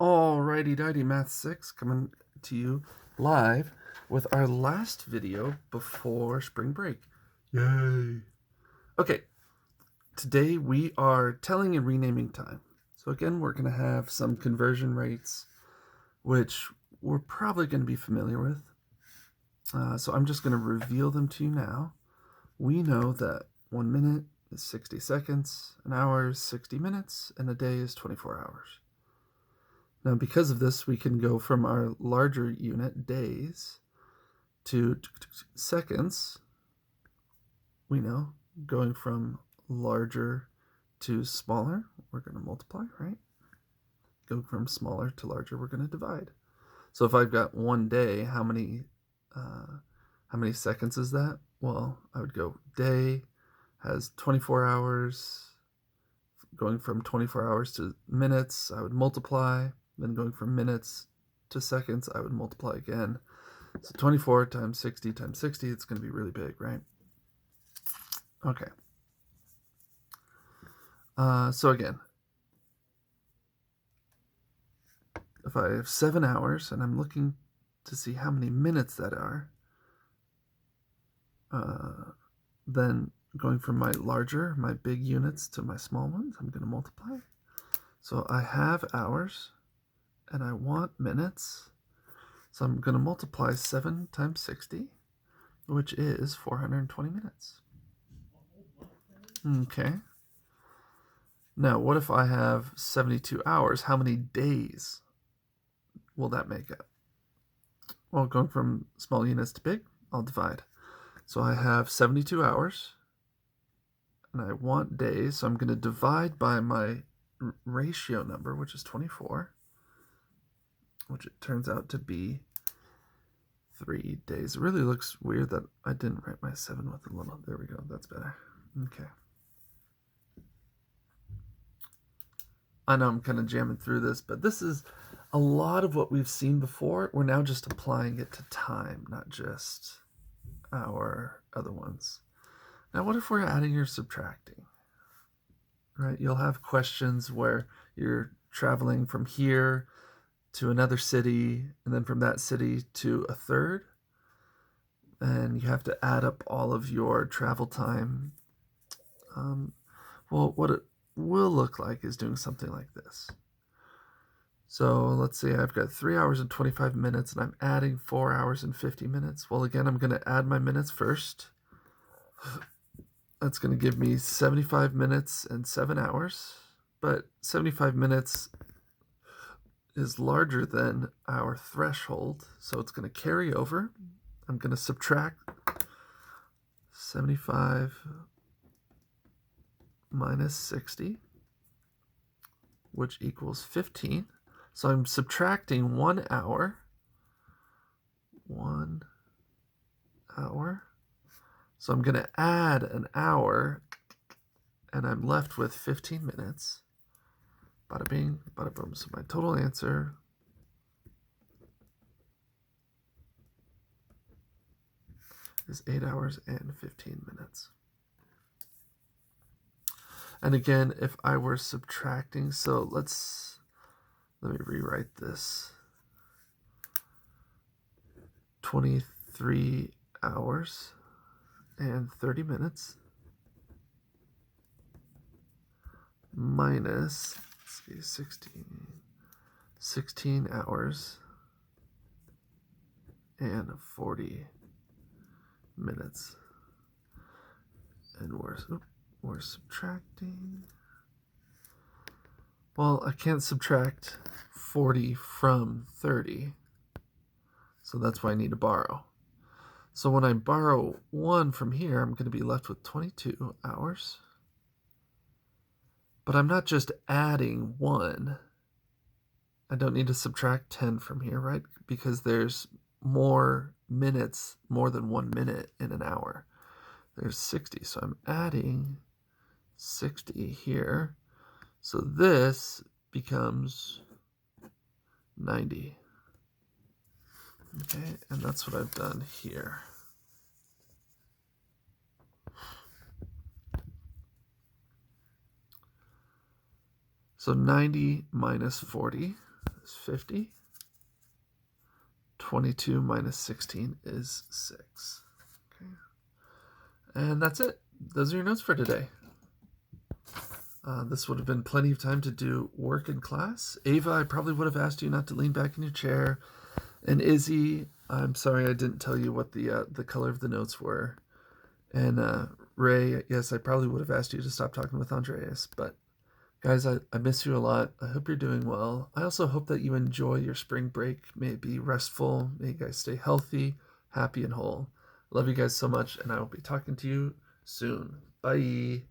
Alrighty dighty, Math 6 coming to you live with our last video before spring break. Yay! Okay, today we are telling and renaming time. So again, we're going to have some conversion rates, which we're probably going to be familiar with. So I'm just going to reveal them to you now. We know that 1 minute is 60 seconds, an hour is 60 minutes, and a day is 24 hours. Now, because of this, we can go from our larger unit, days, to seconds. We know, going from larger to smaller, we're going to multiply, right? Go from smaller to larger, we're going to divide. So if I've got 1 day, how many seconds is that? Well, I would go day has 24 hours. Going from 24 hours to minutes, I would multiply. Then going from minutes to seconds, I would multiply again. So 24 times 60 times 60, it's going to be really big, right? Okay. So again, if I have 7 hours and I'm looking to see how many minutes that are, then going from my big units to my small ones, I'm going to multiply. So I have hours and I want minutes. So I'm going to multiply 7 times 60, which is 420 minutes. Okay. Now, what if I have 72 hours? How many days will that make up? Well, going from small units to big, I'll divide. So I have 72 hours, and I want days, so I'm going to divide by my ratio number, which is 24, which it turns out to be 3 days. It really looks weird that I didn't write my 7 with a little. There we go. That's better. Okay. I know I'm kind of jamming through this, but this is a lot of what we've seen before. We're now just applying it to time, not just our other ones. Now, what if we're adding or subtracting? Right? You'll have questions where you're traveling from here to another city, and then from that city to a third, and you have to add up all of your travel time. Well, what it will look like is doing something like this. So let's say I've got 3 hours and 25 minutes, and I'm adding 4 hours and 50 minutes. Well, again, I'm going to add my minutes first. That's going to give me 75 minutes and 7 hours, but 75 minutes is larger than our threshold, so it's going to carry over. I'm going to subtract 75 minus 60, which equals 15. So I'm subtracting 1 hour. 1 hour. So I'm going to add an hour, and I'm left with 15 minutes. Bada bing, bada boom. So my total answer is 8 hours and 15 minutes. And again, if I were subtracting, so let me rewrite this. 23 hours and 30 minutes minus, let's see, 16 hours and 40 minutes. And we're subtracting. Well, I can't subtract 40 from 30, so that's why I need to borrow. So when I borrow 1 from here, I'm going to be left with 22 hours. But I'm not just adding 1. I don't need to subtract 10 from here, right? Because there's more minutes, more than 1 minute in an hour. There's 60, so I'm adding 60 here. So this becomes 90. Okay, and that's what I've done here. So 90 minus 40 is 50. 22 minus 16 is 6. Okay. And that's it. Those are your notes for today. This would have been plenty of time to do work in class. Ava, I probably would have asked you not to lean back in your chair. And Izzy, I'm sorry I didn't tell you what the color of the notes were. And Ray, yes, I probably would have asked you to stop talking with Andreas. But guys, I miss you a lot. I hope you're doing well. I also hope that you enjoy your spring break. May it be restful. May you guys stay healthy, happy, and whole. Love you guys so much, and I will be talking to you soon. Bye.